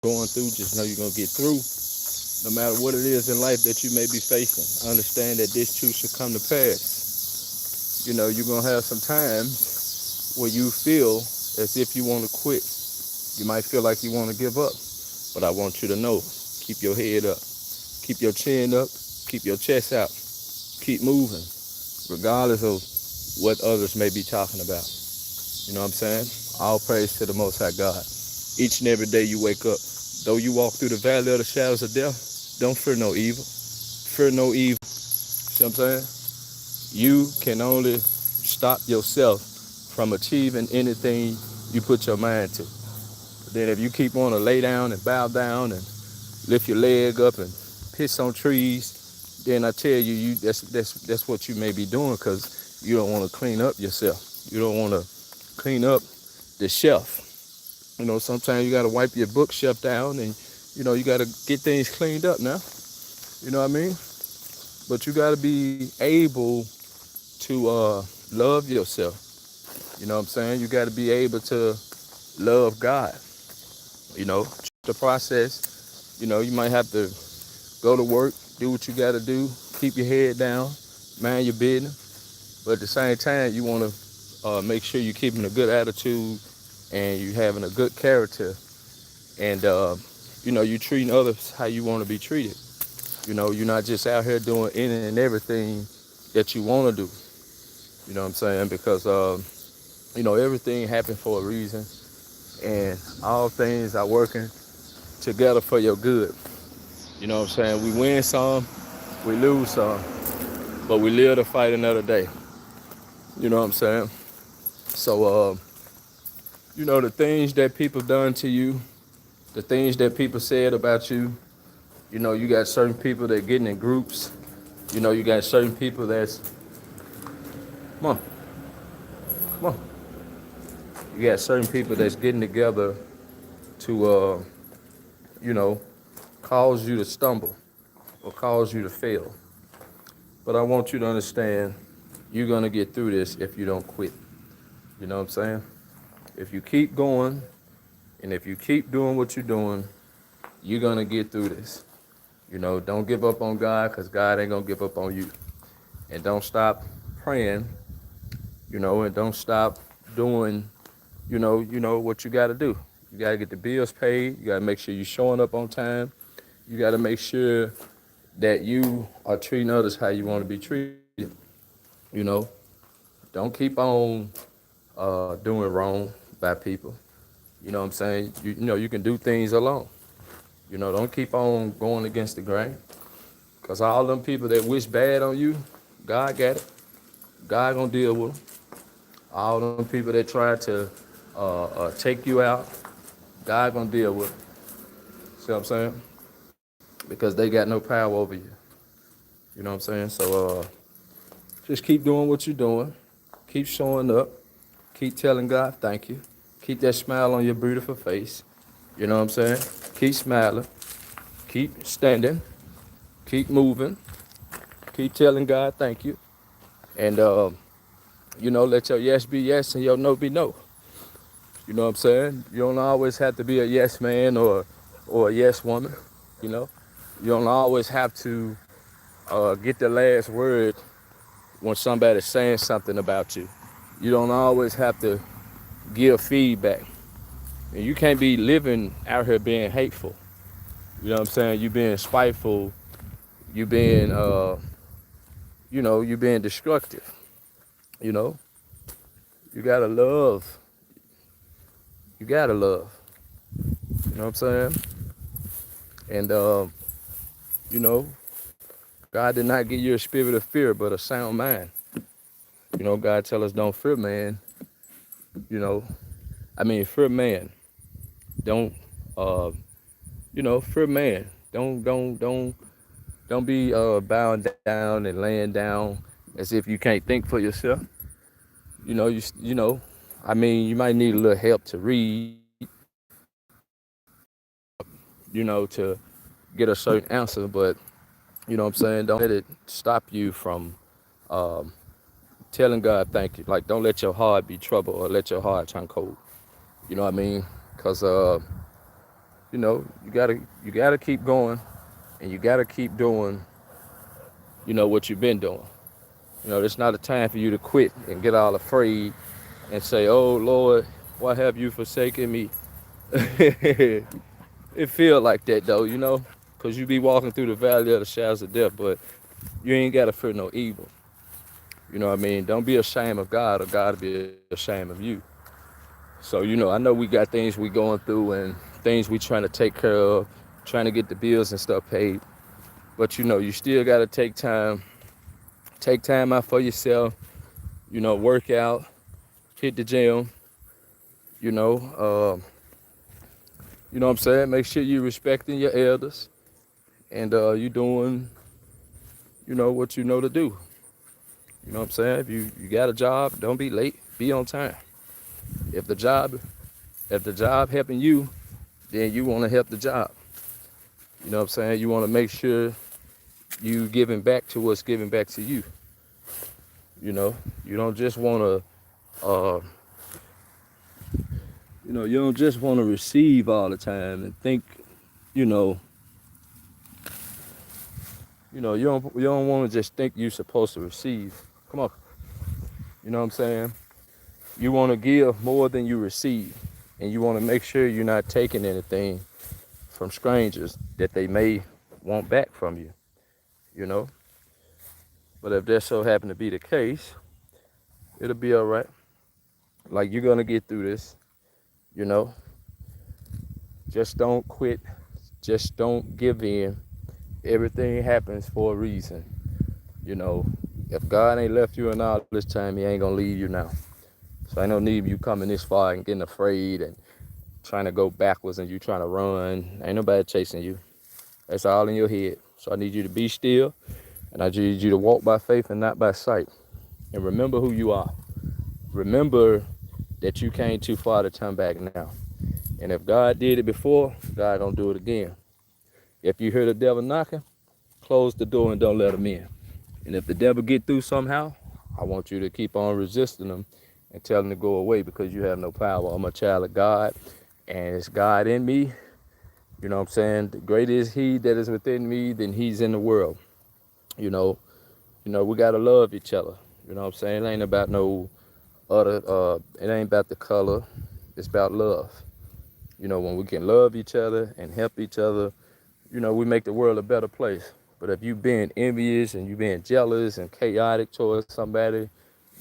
going through, just know you're gonna get through. No matter what it is in life that you may be facing, understand that this too shall come to pass. You're gonna have some times where you feel as if you want to quit. You might feel like you want to give up, but I want you to know, keep your head up, keep your chin up, keep your chest out, keep moving, regardless of what others may be talking about. You know what I'm saying? All praise to the Most High God. Each and every day you wake up, though you walk through the valley of the shadows of death, don't fear no evil. Fear no evil. See what I'm saying? You can only stop yourself from achieving anything you put your mind to. But then if you keep on to lay down and bow down and lift your leg up and piss on trees, then I tell you, that's what you may be doing because you don't want to clean up yourself. You don't want to clean up the shelf. Sometimes you got to wipe your bookshelf down and, you got to get things cleaned up now. You know what I mean? But you got to be able to love yourself. You know what I'm saying? You got to be able to love God. The process, you might have to go to work, do what you got to do, keep your head down, mind your business. But at the same time, you want to make sure you're keeping a good attitude and you having a good character and, you treating others how you want to be treated. You're not just out here doing any and everything that you want to do. You know what I'm saying? Because, everything happened for a reason and all things are working together for your good. You know what I'm saying? We win some, we lose some, but we live to fight another day. You know what I'm saying? So, the things that people done to you, the things that people said about you, you got certain people that getting in groups. You got certain people that's, come on, come on. You got certain people that's getting together to, you know, cause you to stumble or cause you to fail. But I want you to understand you're going to get through this if you don't quit. You know what I'm saying? If you keep going and if you keep doing what you're doing, you're going to get through this. Don't give up on God because God ain't going to give up on you. And don't stop praying, and don't stop doing, what you got to do. You got to get the bills paid. You got to make sure you're showing up on time. You got to make sure that you are treating others how you want to be treated. You know, don't keep on doing wrong by people. You know what I'm saying? You can do things alone. Don't keep on going against the grain. Because all them people that wish bad on you, God got it. God gonna deal with them. All them people that try to take you out, God gonna deal with them. See what I'm saying? Because they got no power over you. You know what I'm saying? So just keep doing what you're doing. Keep showing up. Keep telling God thank you. Keep that smile on your beautiful face. You know what I'm saying? Keep smiling. Keep standing. Keep moving. Keep telling God thank you. And, let your yes be yes and your no be no. You know what I'm saying? You don't always have to be a yes man or a yes woman. You know, you don't always have to get the last word when somebody's saying something about you. You don't always have to give feedback. And you can't be living out here being hateful. You know what I'm saying? You being spiteful. You being, you being destructive. You know, you gotta love. You gotta love. You know what I'm saying? And you know, God did not give you a spirit of fear, but a sound mind. God tell us don't fear man. Fear man. Don't, uh, fear man. Don't be bowing down and laying down as if you can't think for yourself. You might need a little help to read, to get a certain answer, but don't let it stop you from telling God thank you. Like, don't let your heart be troubled or let your heart turn cold. You know what I mean? Because you gotta keep going, and you gotta keep doing, what you've been doing. It's not a time for you to quit and get all afraid and say, "Oh Lord, why have you forsaken me?" It feel like that though, because you be walking through the valley of the shadows of death, but you ain't gotta fear no evil. You know what I mean? Don't be ashamed of God, or God will be ashamed of you. So, I know we got things we going through and things we trying to take care of, trying to get the bills and stuff paid. But you still gotta take time out for yourself, work out, hit the gym, you know, you know what I'm saying? Make sure you respecting your elders, and you doing, what you know to do. You know what I'm saying? If you got a job, don't be late, be on time. If the job if the job helping you, then you want to help the job. You know what I'm saying? You want to make sure you giving back to what's giving back to you. You don't just want to, you don't just want to receive all the time and think, you know, you don't want to just think you're supposed to receive. Come on, you know what I'm saying? You want to give more than you receive, and you want to make sure you're not taking anything from strangers that they may want back from you. You know, but if that so happen to be the case, it'll be all right. Like, you're gonna get through this. You know, just don't quit. Just don't give in. Everything happens for a reason. You know, if God ain't left you in all this time, He ain't gonna leave you now. So ain't no need of you coming this far and getting afraid and trying to go backwards and you trying to run. Ain't nobody chasing you. That's all in your head. So I need you to be still, and I need you to walk by faith and not by sight. And remember who you are. Remember that you came too far to turn back now. And if God did it before, God gonna do it again. If you hear the devil knocking, close the door and don't let him in. And if the devil get through somehow, I want you to keep on resisting him and tell him to go away, because you have no power. I'm a child of God, and it's God in me. You know what I'm saying? The greater is He that is within me than He's in the world. You know, we gotta love each other. You know what I'm saying? It ain't about no other. It ain't about the color. It's about love. When we can love each other and help each other, we make the world a better place. But if you being envious and you being jealous and chaotic towards somebody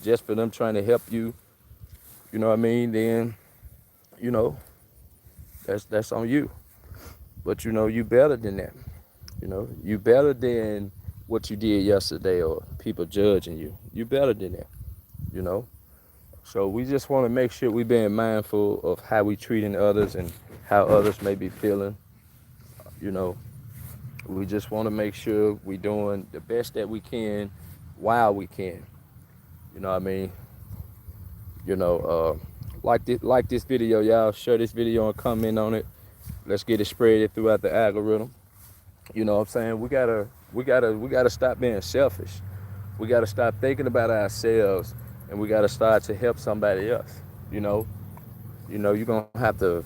just for them trying to help you, you know what I mean? Then, you know, that's on you. But you better than that. You better than what you did yesterday or people judging you. You better than that. You know. So we just want to make sure we being mindful of how we treating others and how others may be feeling. You know, we just want to make sure we doing the best that we can while we can. You know what I mean? You know, like this video, y'all. Share this video and comment on it. Let's get it spread throughout the algorithm. You know what I'm saying? We gotta stop being selfish. We gotta stop thinking about ourselves, and we gotta start to help somebody else. You know, you're gonna have to,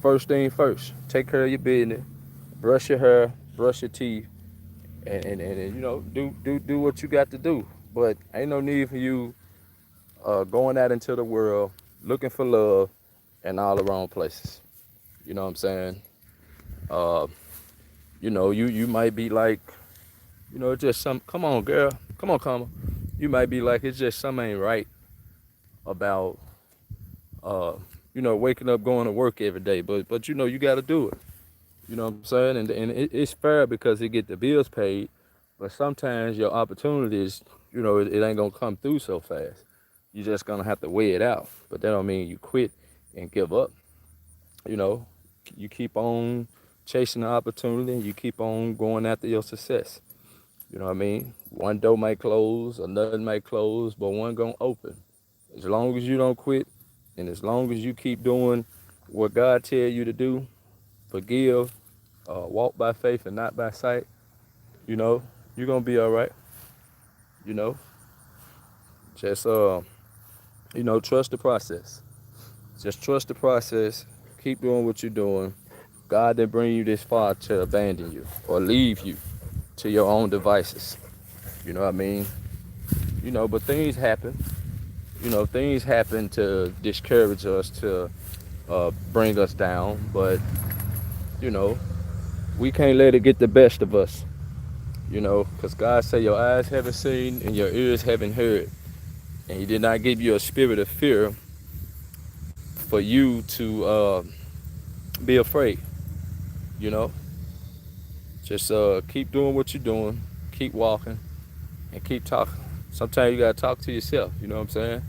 first thing first, take care of your business, brush your hair, brush your teeth, and do what you got to do. But ain't no need for you going out into the world looking for love in all the wrong places. You know what I'm saying? Uh, you might be like, just some. Come on, girl. Come on, come on. You might be like, it's just something ain't right about, uh, waking up, going to work every day. But you got to do it. You know what I'm saying? And it's fair because it get the bills paid. But sometimes your opportunities, it ain't gonna come through so fast. You just gonna have to weigh it out. But that don't mean you quit and give up. You know, you keep on chasing the opportunity, and you keep on going after your success. You know what I mean? One door might close, another might close, but one gonna open. As long as you don't quit, and as long as you keep doing what God tell you to do, forgive, walk by faith and not by sight, you're gonna be all right. You know, just trust the process. Just trust the process. Keep doing what you're doing, God didn't bring you this far to abandon you or leave you to your own devices. You know what I mean? But things happen. Things happen to discourage us, to bring us down. But, you know, we can't let it get the best of us. Because God said your eyes haven't seen and your ears haven't heard. And He did not give you a spirit of fear for you to be afraid. You know, just keep doing what you're doing, keep walking, and keep talking. Sometimes you gotta talk to yourself. You know what I'm saying?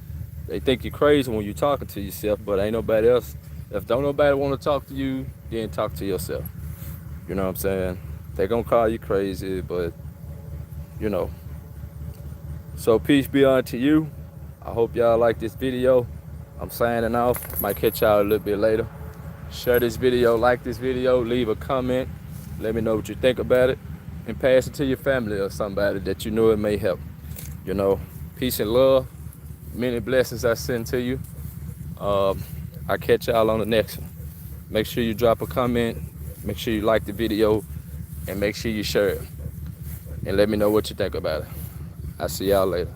They think you're crazy when you're talking to yourself, but ain't nobody else. If don't nobody want to talk to you, then talk to yourself. You know what I'm saying? They gonna call you crazy, but you know. So peace be unto you. I hope y'all like this video. I'm signing off. Might catch y'all a little bit later. Share this video, like this video, leave a comment. Let me know what you think about it, and pass it to your family or somebody that you know it may help. Peace and love. Many blessings I send to you. I'll catch y'all on the next one. Make sure you drop a comment. Make sure you like the video, and make sure you share it. And let me know what you think about it. I'll see y'all later.